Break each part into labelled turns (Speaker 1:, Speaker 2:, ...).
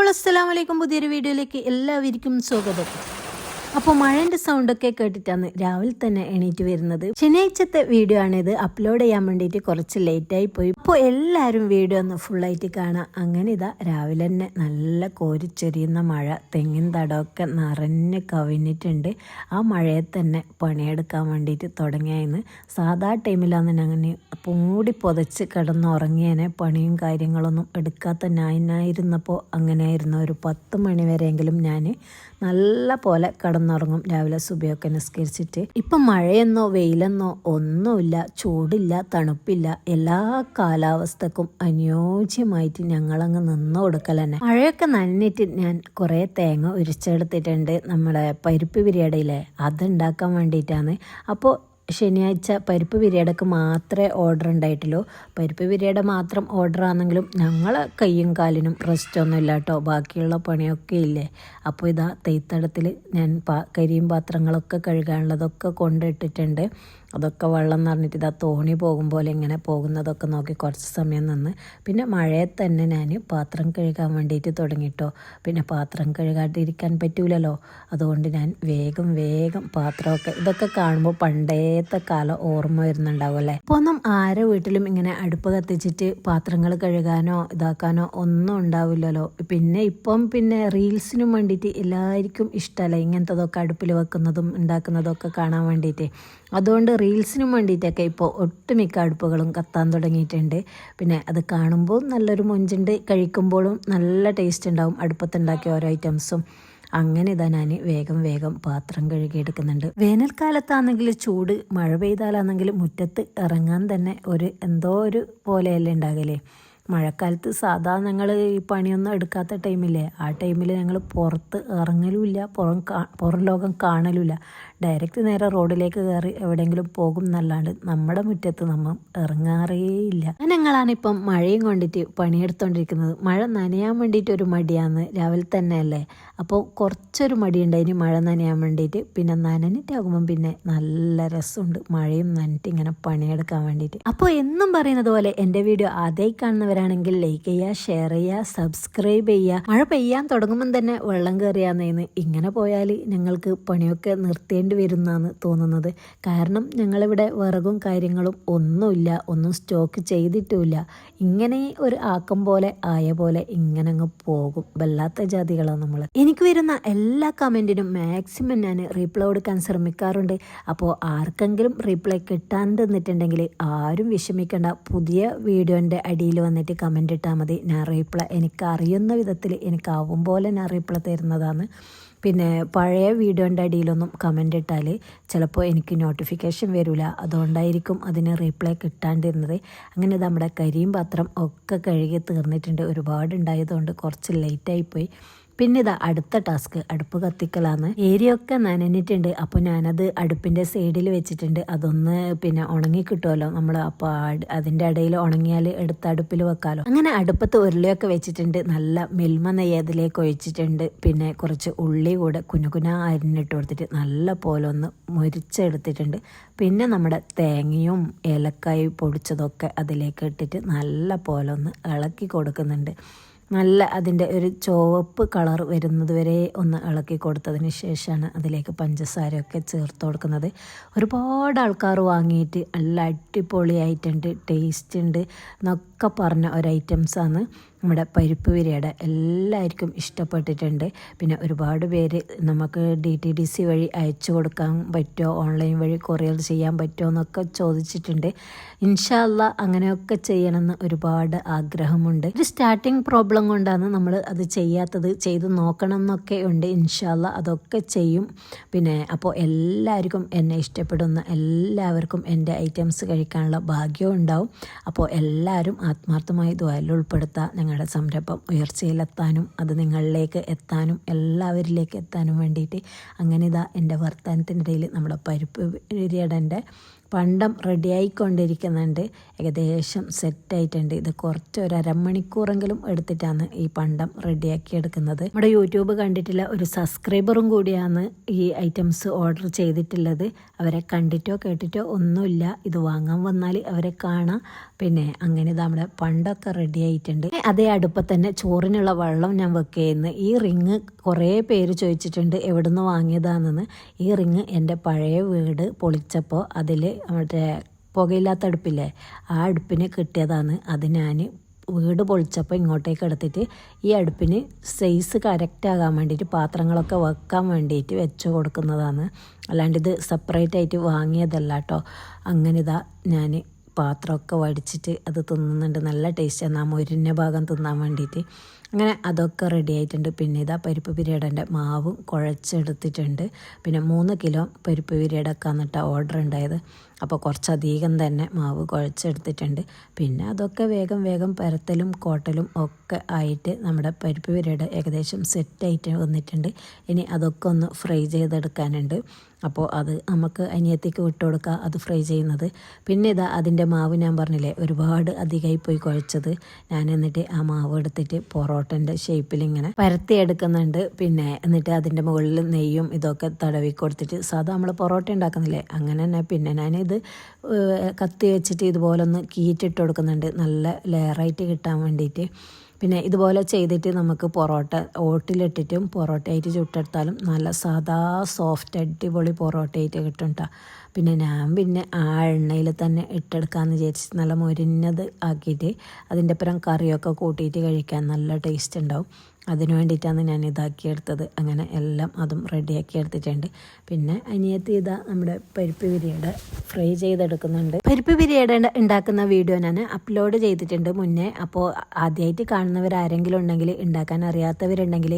Speaker 1: Hello അസ്സലാമു അലൈക്കും. പുതിയൊരു വീഡിയോയിലേക്ക് എല്ലാവർക്കും സ്വാഗതം. അപ്പോൾ മഴേൻ്റെ സൗണ്ടൊക്കെ കേട്ടിട്ടാണ് രാവിലെ തന്നെ എണീറ്റ് വരുന്നത്. ശനിയാഴ്ചത്തെ വീഡിയോ ആണിത്. അപ്ലോഡ് ചെയ്യാൻ വേണ്ടിയിട്ട് കുറച്ച് ലേറ്റായി പോയി. അപ്പോൾ എല്ലാവരും വീഡിയോ ഒന്ന് ഫുള്ളായിട്ട് കാണാം. അങ്ങനെ ഇതാ രാവിലെ തന്നെ നല്ല കോരിച്ചൊരിയുന്ന മഴ, തെങ്ങിൻ തടമൊക്കെ നിറഞ്ഞ് കവിഞ്ഞിട്ടുണ്ട്. ആ മഴയെ തന്നെ പണിയെടുക്കാൻ വേണ്ടിയിട്ട് തുടങ്ങിയായിരുന്നു. സാധാ ടൈമിലാണ് ഞാൻ മൂടി പുതച്ച് കിടന്നുറങ്ങിയേനെ. പണിയും കാര്യങ്ങളൊന്നും എടുക്കാത്ത ഞാനായിരുന്നപ്പോൾ അങ്ങനെയായിരുന്നു. ഒരു 10 മണി വരെയെങ്കിലും ഞാൻ നല്ല പോലെ കിടന്നുറങ്ങും രാവിലെ സുബയൊക്കെ നിസ്കരിച്ചിട്ട്. ഇപ്പം മഴയെന്നോ വെയിലെന്നോ ഒന്നുമില്ല, ചൂടില്ല, തണുപ്പില്ല, എല്ലാ കാലാവസ്ഥക്കും അനുയോജ്യമായിട്ട് ഞങ്ങളങ്ങ് നിന്ന് കൊടുക്കൽ തന്നെ. മഴയൊക്കെ നനഞ്ഞിട്ട് ഞാൻ കുറേ തേങ്ങ ഉരിച്ചെടുത്തിട്ടുണ്ട്. നമ്മുടെ പരിപ്പ് ബിരിയാണിയിലെ അതുണ്ടാക്കാൻ വേണ്ടിയിട്ടാണ്. അപ്പോൾ ശനിയാഴ്ച പരിപ്പ് ബിരിയാണിക്ക് മാത്രമേ ഓർഡർ ഉണ്ടായിട്ടുള്ളൂ. പരിപ്പ് ബിരിയാണി മാത്രം ഓർഡർ ആണെങ്കിലും ഞങ്ങളെ കയ്യും കാലിനും റെസ്റ്റൊന്നും ഇല്ല കേട്ടോ. ബാക്കിയുള്ള പണിയൊക്കെ ഇല്ലേ. അപ്പോൾ ഇതാ തെയ്ത്തടത്തിൽ ഞാൻ കരിയും പാത്രങ്ങളൊക്കെ കഴുകാനുള്ളതൊക്കെ കൊണ്ടിട്ടിട്ടുണ്ട്. അതൊക്കെ വെള്ളം നിറഞ്ഞിട്ട് ഇതാ തോണി പോകും പോലെ ഇങ്ങനെ പോകുന്നതൊക്കെ നോക്കി കുറച്ച് സമയം നിന്ന് പിന്നെ മഴയെ തന്നെ ഞാൻ പാത്രം കഴുകാൻ വേണ്ടിയിട്ട് തുടങ്ങിട്ടോ. പിന്നെ പാത്രം കഴുകാണ്ടിരിക്കാൻ പറ്റൂലല്ലോ. അതുകൊണ്ട് ഞാൻ വേഗം പാത്രമൊക്കെ ഇതൊക്കെ കാണുമ്പോൾ പണ്ടത്തെ കാലം ഓർമ്മ വരുന്നുണ്ടാവും അല്ലേ. ഇപ്പോൾ ഒന്നും ആരെ വീട്ടിലും ഇങ്ങനെ അടുപ്പ് കത്തിച്ചിട്ട് പാത്രങ്ങൾ കഴുകാനോ ഇതാക്കാനോ ഒന്നും ഉണ്ടാവില്ലല്ലോ. പിന്നെ റീൽസിനും വേണ്ടിയിട്ട് എല്ലാവർക്കും ഇഷ്ടമല്ല ഇങ്ങനത്തതൊക്കെ അടുപ്പിൽ വെക്കുന്നതും ഉണ്ടാക്കുന്നതൊക്കെ കാണാൻ വേണ്ടിയിട്ട്. അതുകൊണ്ട് റീൽസിനും വേണ്ടിയിട്ടൊക്കെ ഇപ്പോൾ ഒട്ടുമിക്ക അടുപ്പുകളും കത്താൻ തുടങ്ങിയിട്ടുണ്ട്. പിന്നെ അത് കാണുമ്പോൾ നല്ലൊരു മൊഞ്ചുണ്ട്, കഴിക്കുമ്പോഴും നല്ല ടേസ്റ്റ് ഉണ്ടാവും അടുപ്പത്തുണ്ടാക്കിയ ഓരോ ഐറ്റംസും. അങ്ങനെ ഇതാ ഞാൻ വേഗം പാത്രം കഴുകിയെടുക്കുന്നുണ്ട്. വേനൽക്കാലത്താണെങ്കിൽ ചൂട്, മഴ പെയ്താലാണെങ്കിൽ മുറ്റത്ത് ഇറങ്ങാൻ തന്നെ എന്തോ ഒരു പോലെയല്ലേ ഉണ്ടാകലേ. മഴക്കാലത്ത് സാധാരണ ഞങ്ങൾ ഈ പണിയൊന്നും എടുക്കാത്ത ടൈമില്ലേ, ആ ടൈമിൽ ഞങ്ങൾ പുറത്ത് ഇറങ്ങലുമില്ല, പുറം ലോകം കാണലുമില്ല. ഡയറക്റ്റ് നേരെ റോഡിലേക്ക് കയറി എവിടെയെങ്കിലും പോകും എന്നല്ലാണ്ട് നമ്മുടെ മുറ്റത്ത് നമ്മൾ ഇറങ്ങാറേയില്ല. ഞങ്ങളാണിപ്പം മഴയും കൊണ്ടിട്ട് പണിയെടുത്തോണ്ടിരിക്കുന്നത്. മഴ നനയാൻ വേണ്ടിയിട്ട് ഒരു മടിയാണ് രാവിലെ തന്നെ അല്ലേ. അപ്പോൾ കുറച്ചൊരു മടിയുണ്ടായിന് മഴ നനയാൻ വേണ്ടിയിട്ട്. പിന്നെ നനഞ്ഞിട്ടാകുമ്പം പിന്നെ നല്ല രസമുണ്ട് മഴയും നനഞ്ഞിട്ട് ഇങ്ങനെ പണിയെടുക്കാൻ വേണ്ടിയിട്ട്. അപ്പോൾ എന്നും പറയുന്നത് പോലെ എൻ്റെ വീഡിയോ ആദ്യമായി കാണുന്നവരാണെങ്കിൽ ലൈക്ക് ചെയ്യുക, ഷെയർ ചെയ്യുക, സബ്സ്ക്രൈബ് ചെയ്യുക. മഴ പെയ്യാൻ തുടങ്ങുമ്പം തന്നെ വെള്ളം കയറിയാന്നേന്ന്. ഇങ്ങനെ പോയാൽ ഞങ്ങൾക്ക് പണിയൊക്കെ നിർത്തേണ്ടി വരുന്നാണ് തോന്നുന്നത്. കാരണം ഞങ്ങളിവിടെ വിറകും കാര്യങ്ങളും ഒന്നുമില്ല, ഒന്നും സ്റ്റോക്ക് ചെയ്തിട്ടുമില്ല. ഇങ്ങനെ ഒരു ആക്കം പോലെ ആയ പോലെ ഇങ്ങനെ അങ്ങ് പോകും. വല്ലാത്ത ജാതികളാണ് നമ്മൾ. എനിക്ക് വരുന്ന എല്ലാ കമൻറ്റിനും മാക്സിമം ഞാൻ റീപ്ലൈ കൊടുക്കാൻ ശ്രമിക്കാറുണ്ട്. അപ്പോൾ ആർക്കെങ്കിലും റീപ്ലൈ കിട്ടാണ്ട് നിന്നിട്ടുണ്ടെങ്കിൽ ആരും വിഷമിക്കേണ്ട. പുതിയ വീഡിയോൻ്റെ അടിയിൽ വന്നിട്ട് കമൻ്റ് ഇട്ടാൽ മതി. ഞാൻ റീപ്ലൈ എനിക്ക് അറിയുന്ന വിധത്തിൽ എനിക്കാവും പോലെ ഞാൻ റീപ്ലൈ തരുന്നതാണ്. പിന്നെ പഴയ വീഡിയോൻ്റെ അടിയിലൊന്നും കമൻ്റ് ഇട്ടാൽ ചിലപ്പോൾ എനിക്ക് നോട്ടിഫിക്കേഷൻ വരില്ല. അതുകൊണ്ടായിരിക്കും അതിന് റീപ്ലൈ കിട്ടാണ്ടിരുന്നത്. അങ്ങനെ നമ്മുടെ കരിയും പാത്രം ഒക്കെ കഴുകി തീർന്നിട്ടുണ്ട്. ഒരുപാടുണ്ടായതുകൊണ്ട് കുറച്ച് ലേറ്റായിപ്പോയി. പിന്നെ ഇതാ അടുത്ത ടാസ്ക് അടുപ്പ് കത്തിക്കലാണ്. ഏരിയൊക്കെ നനഞ്ഞിട്ടുണ്ട്. അപ്പോൾ ഞാനത് അടുപ്പിൻ്റെ സൈഡിൽ വെച്ചിട്ടുണ്ട്. അതൊന്ന് പിന്നെ ഉണങ്ങി കിട്ടുമല്ലോ നമ്മൾ. അപ്പോൾ അതിൻ്റെ ഇടയിൽ ഉണങ്ങിയാൽ എടുത്ത് അടുപ്പിൽ വെക്കാമല്ലോ. അങ്ങനെ അടുപ്പത്ത് ഉരുളിയൊക്കെ വെച്ചിട്ടുണ്ട്. നല്ല മിൽമ നെയ്യ് അതിലേക്ക് ഒഴിച്ചിട്ടുണ്ട്. പിന്നെ കുറച്ച് ഉള്ളി കൂടെ കുനുകുന അരിഞ്ഞിട്ട് കൊടുത്തിട്ട് നല്ല പോലെ ഒന്ന് മുരിച്ചെടുത്തിട്ടുണ്ട്. പിന്നെ നമ്മുടെ തേങ്ങയും ഏലക്കായ് പൊടിച്ചതൊക്കെ അതിലേക്ക് ഇട്ടിട്ട് നല്ല പോലെ ഒന്ന് ഇളക്കി കൊടുക്കുന്നുണ്ട്. നല്ല അതിൻ്റെ ഒരു ചുവപ്പ് കളർ വരുന്നത് വരെ ഒന്ന് ഇളക്കി കൊടുത്തതിന് ശേഷമാണ് അതിലേക്ക് പഞ്ചസാരയൊക്കെ ചേർത്ത് കൊടുക്കുന്നത്. ഒരുപാട് ആൾക്കാർ വാങ്ങിയിട്ട് നല്ല അടിപൊളിയായിട്ടുണ്ട്, ടേസ്റ്റ് ഉണ്ട് എന്നൊക്കെ പറഞ്ഞ ഒരു ഐറ്റംസാണ് നമ്മുടെ പരിപ്പ് ബിരിയാണി. എല്ലാവർക്കും ഇഷ്ടപ്പെട്ടിട്ടുണ്ട്. പിന്നെ ഒരുപാട് പേര് നമുക്ക് DTDC വഴി അയച്ചു കൊടുക്കാൻ പറ്റുമോ, ഓൺലൈൻ വഴി കൊറിയർ ചെയ്യാൻ പറ്റുമോ എന്നൊക്കെ ചോദിച്ചിട്ടുണ്ട്. ഇൻഷാ അല്ലാഹ് അങ്ങനെയൊക്കെ ചെയ്യണമെന്ന് ഒരുപാട് ആഗ്രഹമുണ്ട്. ഒരു സ്റ്റാർട്ടിങ് പ്രോബ്ലം കൊണ്ടാണ് നമ്മൾ അത് ചെയ്യാത്തത്. ചെയ്ത് നോക്കണം എന്നൊക്കെ ഉണ്ട്. ഇൻഷാ അല്ലാഹ് അതൊക്കെ ചെയ്യും. പിന്നെ അപ്പോൾ എല്ലാവർക്കും എന്നെ ഇഷ്ടപ്പെടുന്ന എല്ലാവർക്കും എൻ്റെ ഐറ്റംസ് കഴിക്കാനുള്ള ഭാഗ്യവും ഉണ്ടാവും. അപ്പോൾ എല്ലാവരും ആത്മാർത്ഥമായി ദുആയിൽ ഉൾപ്പെടുത്തുക. ഞങ്ങളുടെ സംരംഭം ഉയർച്ചയിലെത്താനും അത് നിങ്ങളിലേക്ക് എത്താനും എല്ലാവരിലേക്ക് എത്താനും വേണ്ടിയിട്ട്. അങ്ങനെ ഇതാ എൻ്റെ വർത്തമാനത്തിനിടയിൽ നമ്മുടെ പരിപ്പ് ബിരിയാണിൻ്റെ പണ്ടം റെഡിയായിക്കൊണ്ടിരിക്കുന്നുണ്ട്. ഏകദേശം സെറ്റായിട്ടുണ്ട്. ഇത് കുറച്ച് ഒരു അരമണിക്കൂറെങ്കിലും എടുത്തിട്ടാണ് ഈ പണ്ടം റെഡിയാക്കി എടുക്കുന്നത്. നമ്മുടെ യൂട്യൂബ് കണ്ടിട്ടുള്ള ഒരു സബ്സ്ക്രൈബറും കൂടിയാണ് ഈ ഐറ്റംസ് ഓർഡർ ചെയ്തിട്ടുള്ളത്. അവരെ കണ്ടിട്ടോ കേട്ടിട്ടോ ഒന്നുമില്ല. ഇത് വാങ്ങാൻ വന്നാൽ അവരെ കാണാം. പിന്നെ അങ്ങനെ നമ്മുടെ പണ്ടൊക്കെ റെഡി ആയിട്ടുണ്ട്. അതേ അടുപ്പത്ത് തന്നെ ചോറിനുള്ള വെള്ളം ഞാൻ വെക്കുകയെന്ന്. ഈ റിങ് കുറേ പേര് ചോദിച്ചിട്ടുണ്ട് എവിടുന്ന് വാങ്ങിയതാണെന്ന്. ഈ റിങ് എൻ്റെ പഴയ വീട് പൊളിച്ചപ്പോൾ അതിൽ മറ്റേ പുകയില്ലാത്ത അടുപ്പില്ലേ, ആ അടുപ്പിന് കിട്ടിയതാണ്. അത് ഞാൻ വീട് പൊളിച്ചപ്പോൾ ഇങ്ങോട്ടേക്ക് എടുത്തിട്ട് ഈ അടുപ്പിന് സൈസ് കറക്റ്റാകാൻ വേണ്ടിയിട്ട് പാത്രങ്ങളൊക്കെ വെക്കാൻ വേണ്ടിയിട്ട് വെച്ച് കൊടുക്കുന്നതാണ്. അല്ലാണ്ട് ഇത് സെപ്പറേറ്റ് ആയിട്ട് വാങ്ങിയതല്ല കേട്ടോ. അങ്ങനെ ഇതാ ഞാൻ പാത്രമൊക്കെ വടിച്ചിട്ട് അത് തിന്നുന്നുണ്ട്. നല്ല ടേസ്റ്റാണ് ആ മൊരിഞ്ഞ ഭാഗം തിന്നാൻ വേണ്ടിയിട്ട്. അങ്ങനെ അതൊക്കെ റെഡി ആയിട്ടുണ്ട്. പിന്നെ ഇതാ പരിപ്പ് പിരിയടൻ്റെ മാവും കുഴച്ചെടുത്തിട്ടുണ്ട്. പിന്നെ 3 കിലോ പരിപ്പ് പിരിയടൊക്കെ എന്നിട്ട് ഓർഡർ ഉണ്ടായത്. അപ്പോൾ കുറച്ചധികം തന്നെ മാവ് കുഴച്ചെടുത്തിട്ടുണ്ട്. പിന്നെ അതൊക്കെ വേഗം പരത്തലും കോട്ടലും ഒക്കെ ആയിട്ട് നമ്മുടെ പരിപ്പ് പിരിയട ഏകദേശം സെറ്റായിട്ട് വന്നിട്ടുണ്ട്. ഇനി അതൊക്കെ ഒന്ന് ഫ്രൈ ചെയ്തെടുക്കാനുണ്ട്. അപ്പോൾ അത് നമുക്ക് അനിയത്തിക്ക് വിട്ട് കൊടുക്കുക, അത് ഫ്രൈ ചെയ്യുന്നത്. പിന്നെ ഇതാ അതിൻ്റെ മാവ് ഞാൻ പറഞ്ഞില്ലേ ഒരുപാട് അധികമായി പോയി കുഴച്ചത്. ഞാൻ എന്നിട്ട് ആ മാവ് എടുത്തിട്ട് പൊറോട്ടൻ്റെ ഷേപ്പിൽ ഇങ്ങനെ പരത്തി എടുക്കുന്നുണ്ട്. പിന്നെ എന്നിട്ട് അതിൻ്റെ മുകളിൽ നെയ്യും ഇതൊക്കെ തടവി കൊടുത്തിട്ട് സാധാ നമ്മൾ പൊറോട്ട ഉണ്ടാക്കുന്നില്ലേ അങ്ങനെ തന്നെ. പിന്നെ ഞാനിത് കത്തി വെച്ചിട്ട് ഇതുപോലെ ഒന്ന് കീറ്റിട്ട് കൊടുക്കുന്നുണ്ട്, നല്ല ലെയറായിട്ട് കിട്ടാൻ വേണ്ടിയിട്ട്. പിന്നെ ഇതുപോലെ ചെയ്തിട്ട് നമുക്ക് പൊറോട്ട ഓട്ടിലിട്ടിട്ടും പൊറോട്ടയായിട്ട് ചുട്ടെടുത്താലും നല്ല സാധാ സോഫ്റ്റ് അടിപൊളി പൊറോട്ടയായിട്ട് കിട്ടും കേട്ടോ. പിന്നെ ഞാൻ ആ എണ്ണയിൽ തന്നെ ഇട്ടെടുക്കാമെന്ന് വിചാരിച്ച് നല്ല മൊരിഞ്ഞത് ആക്കിയിട്ട് അതിൻ്റെ പുറം കറിയൊക്കെ കൂട്ടിയിട്ട് കഴിക്കാൻ നല്ല ടേസ്റ്റ് ഉണ്ടാവും. അതിന് വേണ്ടിയിട്ടാണ് ഞാൻ ഇതാക്കിയെടുത്തത്. അങ്ങനെ എല്ലാം അതും റെഡിയാക്കി എടുത്തിട്ടുണ്ട്. പിന്നെ അനിയത്തി ഇതാ നമ്മുടെ പരിപ്പ് പിരിയട ഫ്രൈ ചെയ്തെടുക്കുന്നുണ്ട്. പരിപ്പ് പിരിയട ഉണ്ടാക്കുന്ന വീഡിയോ ഞാൻ അപ്ലോഡ് ചെയ്തിട്ടുണ്ട് മുന്നേ. അപ്പോൾ ആദ്യമായിട്ട് കാണുന്നവരാരെങ്കിലും ഉണ്ടെങ്കിൽ, ഉണ്ടാക്കാൻ അറിയാത്തവരുണ്ടെങ്കിൽ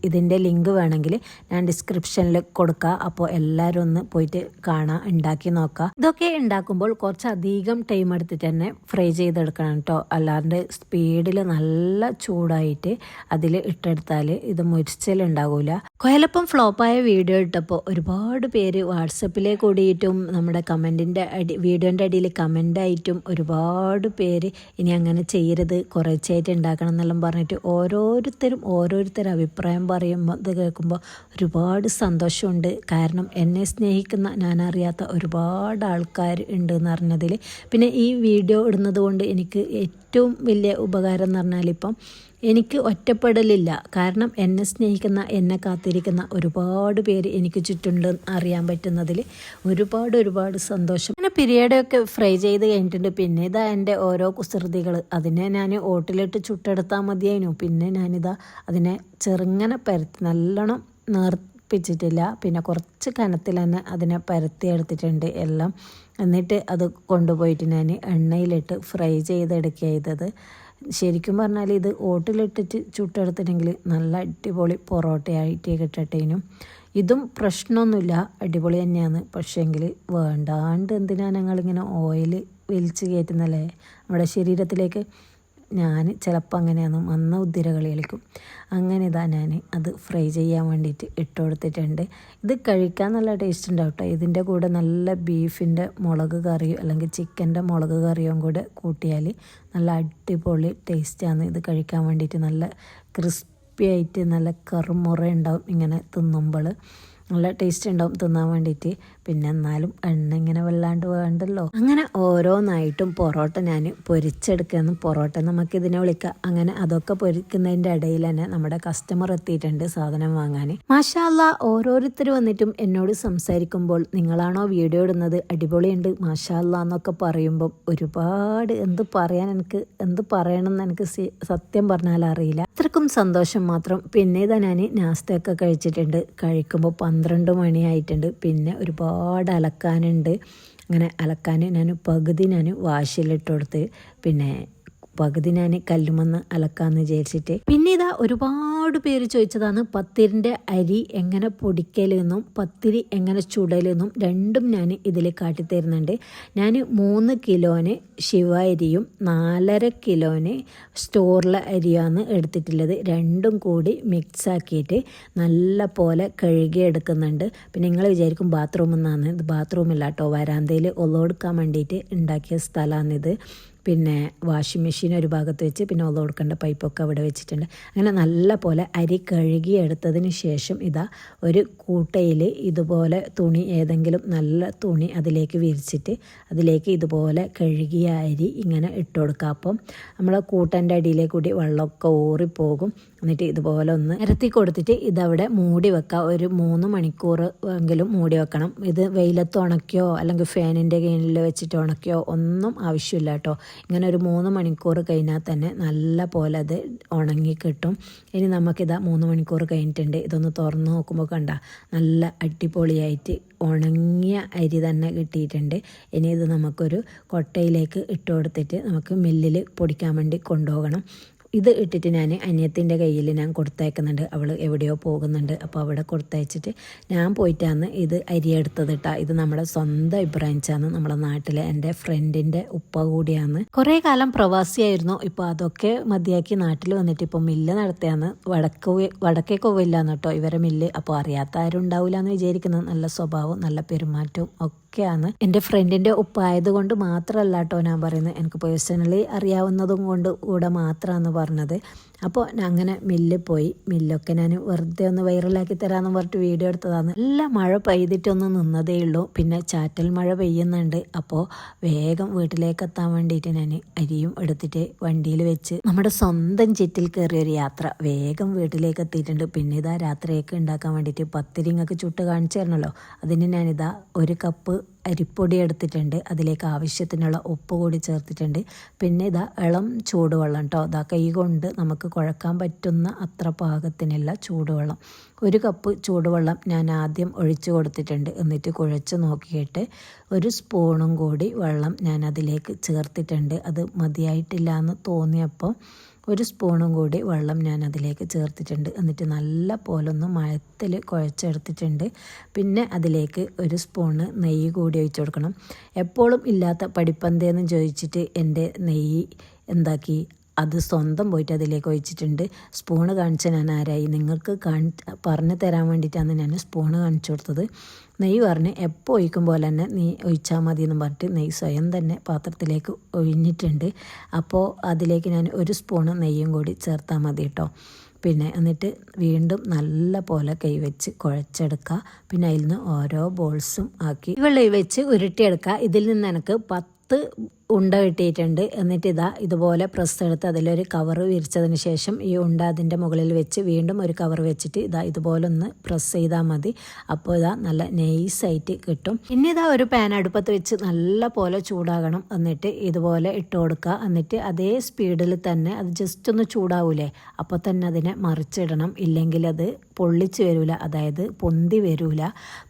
Speaker 1: ഇതിൻ്റെ ലിങ്ക് വേണമെങ്കിൽ ഞാൻ ഡിസ്ക്രിപ്ഷനിൽ കൊടുക്കുക. അപ്പോൾ എല്ലാവരും ഒന്ന് പോയിട്ട് കാണാം, ഉണ്ടാക്കി നോക്കുക. ഇതൊക്കെ ഉണ്ടാക്കുമ്പോൾ കുറച്ചധികം ടൈം എടുത്തിട്ട് തന്നെ ഫ്രൈ ചെയ്തെടുക്കണം കേട്ടോ. അല്ലാണ്ട് സ്പീഡിൽ നല്ല ചൂടായിട്ട് അതിൽ ഇട്ടെടുത്താൽ ഇത് മുരിച്ചലുണ്ടാകൂല. കൊയലപ്പം ഫ്ലോപ്പായ വീഡിയോ ഇട്ടപ്പോൾ ഒരുപാട് പേര് വാട്സപ്പിലെ കൂടിയിട്ടും നമ്മുടെ വീഡിയോൻ്റെ അടിയിൽ കമൻ്റായിട്ടും ഒരുപാട് പേര് ഇനി അങ്ങനെ ചെയ്യരുത്, കുറച്ചായിട്ട് ഉണ്ടാക്കണം എന്നെല്ലാം പറഞ്ഞിട്ട് ഓരോരുത്തരും അഭിപ്രായം പറയുമ്പോൾ ഇത് കേൾക്കുമ്പോൾ ഒരുപാട് സന്തോഷമുണ്ട്. കാരണം എന്നെ സ്നേഹിക്കുന്ന ഞാനറിയാത്ത ഒരുപാട് ആൾക്കാർ ഉണ്ടെന്ന് അറിഞ്ഞതിൽ. പിന്നെ ഈ വീഡിയോ ഇടുന്നത് കൊണ്ട് എനിക്ക് ഏറ്റവും വലിയ ഉപകാരം എന്ന് പറഞ്ഞാൽ ഇപ്പം എനിക്ക് ഒറ്റപ്പെടലില്ല. കാരണം എന്നെ സ്നേഹിക്കുന്ന, എന്നെ കാത്തിരിക്കുന്ന ഒരുപാട് പേര് എനിക്ക് ചുറ്റുണ്ട് അറിയാൻ പറ്റുന്നതിൽ ഒരുപാട് സന്തോഷം. അങ്ങനെ പിരിയഡൊക്കെ ഫ്രൈ ചെയ്ത് കഴിഞ്ഞിട്ടുണ്ട്. പിന്നെ ഇതാ എൻ്റെ ഓരോ കുസൃതികൾ. അതിനെ ഞാൻ ഓട്ടിലിട്ട് ചുട്ടെടുത്താൽ മതിയായിരുന്നു. പിന്നെ ഞാനിതാ അതിനെ ചെറുങ്ങനെ പരത്തി നല്ലോണം നേർപ്പിച്ചിട്ടില്ല. പിന്നെ കുറച്ച് കനത്തിൽ തന്നെ അതിനെ പരത്തി എടുത്തിട്ടുണ്ട് എല്ലാം. എന്നിട്ട് അത് കൊണ്ടുപോയിട്ട് ഞാൻ എണ്ണയിലിട്ട് ഫ്രൈ ചെയ്തെടുക്കുക ചെയ്തത്. ശരിക്കും പറഞ്ഞാൽ ഇത് ഓട്ടിലിട്ടിട്ട് ചുട്ടെടുത്തിട്ടുണ്ടെങ്കിൽ നല്ല അടിപൊളി പൊറോട്ടയായിട്ട് കിട്ടട്ടേനും. ഇതും പ്രശ്നമൊന്നുമില്ല, അടിപൊളി തന്നെയാണ്. പക്ഷേങ്കിൽ വേണ്ടാണ്ട് എന്തിനാണ് ഞങ്ങളിങ്ങനെ ഓയിൽ വലിച്ച് കയറ്റുന്നല്ലേ നമ്മുടെ ശരീരത്തിലേക്ക്. ഞാൻ ചിലപ്പോൾ അങ്ങനെയാണ് വന്ന ഉദ്ദിരകളി കളിക്കും. അങ്ങനെ ഇതാ ഞാൻ അത് ഫ്രൈ ചെയ്യാൻ വേണ്ടിയിട്ട് ഇട്ട് കൊടുത്തിട്ടുണ്ട്. ഇത് കഴിക്കാൻ നല്ല ടേസ്റ്റ് ഉണ്ടാവും കേട്ടോ. ഇതിൻ്റെ കൂടെ നല്ല ബീഫിൻ്റെ മുളക് കറിയോ അല്ലെങ്കിൽ ചിക്കൻ്റെ മുളക് കറിയോ കൂടെ കൂട്ടിയാൽ നല്ല അടിപൊളി ടേസ്റ്റാണ്. ഇത് കഴിക്കാൻ വേണ്ടിയിട്ട് നല്ല ക്രിസ്പി ആയിട്ട് നല്ല കറുമുറ ഉണ്ടാവും. ഇങ്ങനെ തിന്നുമ്പോൾ നല്ല ടേസ്റ്റ് ഉണ്ടാവും തിന്നാൻ വേണ്ടിയിട്ട്. പിന്നെ എന്നാലും എണ്ണ ഇങ്ങനെ വല്ലാണ്ട് വേണ്ടല്ലോ. അങ്ങനെ ഓരോന്നായിട്ടും പൊറോട്ട ഞാൻ പൊരിച്ചെടുക്കുന്നു. പൊറോട്ട നമുക്കിതിനെ വിളിക്കാം. അങ്ങനെ അതൊക്കെ പൊരിക്കുന്നതിൻ്റെ ഇടയിൽ തന്നെ നമ്മുടെ കസ്റ്റമർ എത്തിയിട്ടുണ്ട് സാധനം വാങ്ങാൻ. മാഷാ അല്ലാ, ഓരോരുത്തർ വന്നിട്ടും എന്നോട് സംസാരിക്കുമ്പോൾ നിങ്ങളാണോ വീഡിയോ ഇടുന്നത്, അടിപൊളിയുണ്ട് മാഷാ അല്ലാ എന്നൊക്കെ പറയുമ്പം ഒരുപാട് എന്ത് പറയണമെന്ന് എനിക്ക് സത്യം പറഞ്ഞാൽ അറിയില്ല. അത്രക്കും സന്തോഷം മാത്രം. പിന്നെ ഇതാ ഞാൻ നാസ്തയൊക്കെ കഴിച്ചിട്ടുണ്ട്. കഴിക്കുമ്പോൾ 12 മണിയായിട്ടുണ്ട്. പിന്നെ ഒരുപാട് അലക്കാനുണ്ട്. അങ്ങനെ അലക്കാൻ പകുതി വാഷിലിട്ട് കൊടുത്ത് പിന്നെ പകുതി ഞാൻ കല്ലുമെന്ന് അലക്കാന്ന് വിചാരിച്ചിട്ട്. പിന്നെ ഇതാ ഒരുപാട് പേര് ചോദിച്ചതാണ് പത്തിരിൻ്റെ അരി എങ്ങനെ പൊടിക്കലെന്നും പത്തിരി എങ്ങനെ ചുടലെന്നും രണ്ടും ഞാൻ ഇതിൽ കാട്ടിത്തരുന്നുണ്ട്. ഞാൻ 3 കിലോന് ശിവ അരിയും 4.5 കിലോന് സ്റ്റോറിലെ അരിയാണ് എടുത്തിട്ടുള്ളത്. രണ്ടും കൂടി മിക്സാക്കിയിട്ട് നല്ല പോലെ കഴുകിയെടുക്കുന്നുണ്ട്. പിന്നെ നിങ്ങൾ വിചാരിക്കും ബാത്റൂമിൽ നിന്നാണ്, ഇത് ബാത്റൂമില്ല കേട്ടോ, വരാന്തയിൽ ഒള്ളെടുക്കാൻ വേണ്ടിയിട്ട് ഉണ്ടാക്കിയ സ്ഥലമാണിത്. പിന്നെ വാഷിംഗ് മെഷീൻ ഒരു ഭാഗത്ത് വെച്ച് പിന്നെ ഒള്ള കൊടുക്കേണ്ട പൈപ്പൊക്കെ അവിടെ വെച്ചിട്ടുണ്ട്. അങ്ങനെ നല്ല പോലെ അരി കഴുകി എടുത്തതിന് ശേഷം ഇതാ ഒരു കൂട്ടയിൽ ഇതുപോലെ തുണി, ഏതെങ്കിലും നല്ല തുണി അതിലേക്ക് വിരിച്ചിട്ട് അതിലേക്ക് ഇതുപോലെ കഴുകിയ അരി ഇങ്ങനെ ഇട്ട് കൊടുക്കുക. അപ്പം നമ്മളെ കൂട്ടൻ്റെ അടിയിലേക്ക് കൂടി വെള്ളമൊക്കെ ഊറിപ്പോകും. എന്നിട്ട് ഇതുപോലെ ഒന്ന് നിരത്തി കൊടുത്തിട്ട് ഇതവിടെ മൂടി വെക്കുക. ഒരു 3 മണിക്കൂർ എങ്കിലും മൂടി വെക്കണം. ഇത് വെയിലത്ത് ഉണക്കിയോ അല്ലെങ്കിൽ ഫാനിൻ്റെ കീഴിൽ വെച്ചിട്ട് ഉണക്കിയോ ഒന്നും ആവശ്യമില്ല കേട്ടോ. ഇങ്ങനെ ഒരു 3 മണിക്കൂർ കഴിഞ്ഞാൽ തന്നെ നല്ല പോലെ അത് ഉണങ്ങി കിട്ടും. ഇനി നമുക്കിതാ 3 മണിക്കൂർ കഴിഞ്ഞിട്ടുണ്ട്. ഇതൊന്ന് തുറന്ന് നോക്കുമ്പോൾ കണ്ട നല്ല അടിപൊളിയായിട്ട് ഉണങ്ങിയ അരി തന്നെ കിട്ടിയിട്ടുണ്ട്. ഇനി ഇത് നമുക്കൊരു കൊട്ടയിലേക്ക് ഇട്ട് കൊടുത്തിട്ട് നമുക്ക് മില്ലിൽ പൊടിക്കാൻ വേണ്ടി കൊണ്ടുപോകണം. ഇത് ഇട്ടിട്ട് ഞാൻ അനിയത്തിൻ്റെ കയ്യിൽ ഞാൻ കൊടുത്തയക്കുന്നുണ്ട്. അവൾ എവിടെയോ പോകുന്നുണ്ട്, അപ്പോൾ അവിടെ കൊടുത്തയച്ചിട്ട് ഞാൻ പോയിട്ടാണ് ഇത് അരി എടുത്തത് കേട്ടോ. ഇത് നമ്മുടെ സ്വന്തം ഇബ്രാഹിംച്ചാണ്, നമ്മുടെ നാട്ടിലെ എൻ്റെ ഫ്രണ്ടിൻ്റെ ഉപ്പ കൂടിയാണ്. കുറേ കാലം പ്രവാസിയായിരുന്നു. ഇപ്പോൾ അതൊക്കെ മതിയാക്കി നാട്ടിൽ വന്നിട്ട് ഇപ്പോൾ മില്ല് നടത്തിയാണ്. വടക്കേ കൊവില്ലാന്ന് കേട്ടോ ഇവരെ മില്ല്. അപ്പോൾ അറിയാത്ത ആരും ഉണ്ടാവില്ല എന്ന് വിചാരിക്കുന്നത്. നല്ല സ്വഭാവം നല്ല പെരുമാറ്റവും ഒക്കെയാണ്. എൻ്റെ ഫ്രണ്ടിൻ്റെ ഉപ്പ ആയതുകൊണ്ട് മാത്രമല്ല കേട്ടോ ഞാൻ പറയുന്നത്, എനിക്ക് പേഴ്സണലി അറിയാവുന്നതും കൊണ്ട് കൂടെ മാത്രമാണ് പറഞ്ഞത്. അപ്പോൾ അങ്ങനെ മില്ലിൽ പോയി. മില്ലൊക്കെ ഞാൻ വെറുതെ ഒന്ന് വൈറലാക്കി തരാമെന്ന് പറഞ്ഞിട്ട് വീഡിയോ എടുത്തതാണ്. നല്ല മഴ പെയ്തിട്ടൊന്ന് നിന്നതേ ഉള്ളൂ. പിന്നെ ചാറ്റൽ മഴ പെയ്യുന്നുണ്ട്. അപ്പോൾ വേഗം വീട്ടിലേക്ക് എത്താൻ വേണ്ടിയിട്ട് ഞാൻ അരിയും എടുത്തിട്ട് വണ്ടിയിൽ വെച്ച് നമ്മുടെ സ്വന്തം ചിറ്റിൽ കയറിയൊരു യാത്ര വേഗം വീട്ടിലേക്ക് എത്തിയിട്ടുണ്ട്. പിന്നെ ഇതാ രാത്രിയൊക്കെ ഉണ്ടാക്കാൻ വേണ്ടിയിട്ട് പത്തിരി ഇങ്ങൊക്കെ ചുട്ട് കാണിച്ചു തരണമല്ലോ. അതിന് ഞാനിതാ 1 കപ്പ് അരിപ്പൊടി എടുത്തിട്ടുണ്ട്. അതിലേക്ക് ആവശ്യത്തിനുള്ള ഉപ്പ് കൂടി ചേർത്തിട്ടുണ്ട്. പിന്നെ ഇതാ ഇളം ചൂടുവെള്ളം കേട്ടോ. ഇതാ കൈ കൊണ്ട് നമുക്ക് കുഴക്കാൻ പറ്റുന്ന അത്ര പാകത്തിനുള്ള ചൂടുവെള്ളം, 1 കപ്പ് ചൂടുവെള്ളം ഞാൻ ആദ്യം ഒഴിച്ചു കൊടുത്തിട്ടുണ്ട്. എന്നിട്ട് കുഴച്ച് നോക്കിയിട്ട് 1 സ്പൂണും കൂടി വെള്ളം ഞാൻ അതിലേക്ക് ചേർത്തിട്ടുണ്ട്. അത് മതിയായിട്ടില്ല എന്ന് തോന്നിയപ്പോൾ 1 സ്പൂണും കൂടി വെള്ളം ഞാൻ അതിലേക്ക് ചേർത്തിട്ടുണ്ട്. എന്നിട്ട് നല്ല പോലെ ഒന്ന് മയത്തിൽ കുഴച്ചെടുത്തിട്ടുണ്ട്. പിന്നെ അതിലേക്ക് 1 സ്പൂണ് നെയ്യ് കൂടി ഒഴിച്ചു കൊടുക്കണം. എപ്പോഴും ഇല്ലാത്ത പഠിപ്പന്തേന്ന് ചോദിച്ചിട്ട് എൻ്റെ നെയ്യ് എന്താക്കി, അത് സ്വന്തം പോയിട്ട് അതിലേക്ക് ഒഴിച്ചിട്ടുണ്ട്. സ്പൂണ് കാണിച്ച ഞാൻ ആരായി, നിങ്ങൾക്ക് പറഞ്ഞു തരാൻ വേണ്ടിയിട്ടാണ് ഞാൻ സ്പൂണ് കാണിച്ചു കൊടുത്തത്. നെയ്യ് പറഞ്ഞ് എപ്പോൾ ഒഴിക്കും പോലെ തന്നെ നീ ഒഴിച്ചാൽ മതി എന്ന് പറഞ്ഞിട്ട് നെയ്യ് സ്വയം തന്നെ പാത്രത്തിലേക്ക് ഒഴിഞ്ഞിട്ടുണ്ട്. അപ്പോൾ അതിലേക്ക് ഞാൻ 1 സ്പൂണ് നെയ്യും കൂടി ചേർത്താൽ മതി കേട്ടോ. പിന്നെ എന്നിട്ട് വീണ്ടും നല്ല പോലെ കൈവച്ച് കുഴച്ചെടുക്കുക. പിന്നെ അതിൽ നിന്ന് ഓരോ ബോൾസും ആക്കി വെള്ളം വെച്ച് ഉരുട്ടിയെടുക്കുക. ഇതിൽ നിന്ന് എനിക്ക് 10 ഉണ്ട കിട്ടിയിട്ടുണ്ട്. എന്നിട്ട് ഇതാ ഇതുപോലെ പ്രസ് എടുത്ത് അതിലൊരു കവർ വിരിച്ചതിന് ശേഷം ഈ ഉണ്ട അതിൻ്റെ മുകളിൽ വെച്ച് വീണ്ടും ഒരു കവർ വെച്ചിട്ട് ഇതാ ഇതുപോലെ ഒന്ന് പ്രസ് ചെയ്താൽ മതി. അപ്പോൾ ഇതാ നല്ല നൈസായിട്ട് കിട്ടും. പിന്നെ ഇതാ ഒരു പാൻ അടുപ്പത്ത് വെച്ച് നല്ല പോലെ ചൂടാകണം. എന്നിട്ട് ഇതുപോലെ ഇട്ട് കൊടുക്കുക. എന്നിട്ട് അതേ സ്പീഡിൽ തന്നെ അത് ജസ്റ്റ് ഒന്ന് ചൂടാവൂലേ, അപ്പോൾ തന്നെ അതിനെ മറിച്ചിടണം. ഇല്ലെങ്കിൽ അത് പൊള്ളിച്ച് വരില്ല, അതായത് പൊന്തി വരില്ല.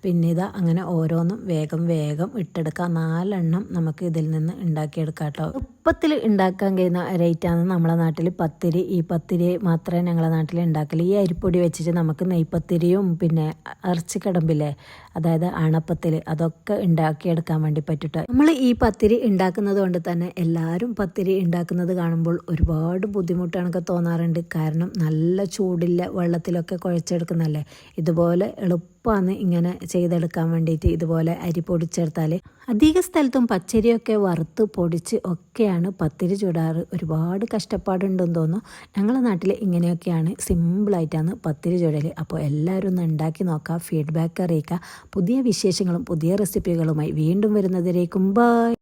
Speaker 1: പിന്നെ ഇതാ അങ്ങനെ ഓരോന്നും വേഗം വേഗം ഇട്ടെടുക്കുക. 4 എണ്ണം നമുക്ക് ഇതിൽ നിന്ന് ഉണ്ടാക്കിയെടുക്കാം കേട്ടോ. എളുപ്പത്തിൽ ഉണ്ടാക്കാൻ കഴിയുന്ന റേറ്റാണ് നമ്മളെ നാട്ടിൽ പത്തിരി. ഈ പത്തിരി മാത്രമേ ഞങ്ങളെ നാട്ടിൽ ഉണ്ടാക്കല്. ഈ അരിപ്പൊടി വെച്ചിട്ട് നമുക്ക് നെയ്പത്തിരിയും പിന്നെ ഇറച്ചിക്കടമ്പില്ലേ, അതായത് അണപ്പത്തിൽ, അതൊക്കെ ഉണ്ടാക്കിയെടുക്കാൻ വേണ്ടി പറ്റൂട്ടോ. നമ്മൾ ഈ പത്തിരി ഉണ്ടാക്കുന്നത് കൊണ്ട് തന്നെ എല്ലാവരും പത്തിരി ഉണ്ടാക്കുന്നത് കാണുമ്പോൾ ഒരുപാട് ബുദ്ധിമുട്ടാണൊക്കെ തോന്നാറുണ്ട്. കാരണം നല്ല ചൂടില്ല വെള്ളത്തിലൊക്കെ കുഴച്ചെടുക്കുന്നല്ലേ. ഇതുപോലെ എളുപ്പമാണ് ഇങ്ങനെ ചെയ്തെടുക്കാൻ വേണ്ടിയിട്ട്. ഇതുപോലെ അരി പൊടിച്ചെടുത്താൽ അധിക സ്ഥലത്തും പച്ചരിയൊക്കെ വറുത്ത് പൊടിച്ച് ഒക്കെയാണ് പത്തിരി ചുടാറ്. ഒരുപാട് കഷ്ടപ്പാടുണ്ടെന്ന് തോന്നുന്നു. ഞങ്ങളുടെ നാട്ടിൽ ഇങ്ങനെയൊക്കെയാണ്, സിമ്പിളായിട്ടാണ് പത്തിരി ചുടൽ. അപ്പോൾ എല്ലാവരും ഒന്ന് ഉണ്ടാക്കി നോക്കുക, ഫീഡ്ബാക്ക് അറിയിക്കുക. പുതിയ വിശേഷങ്ങളും പുതിയ റെസിപ്പികളുമായി വീണ്ടും വരുന്നതിലേക്കും ബൈ.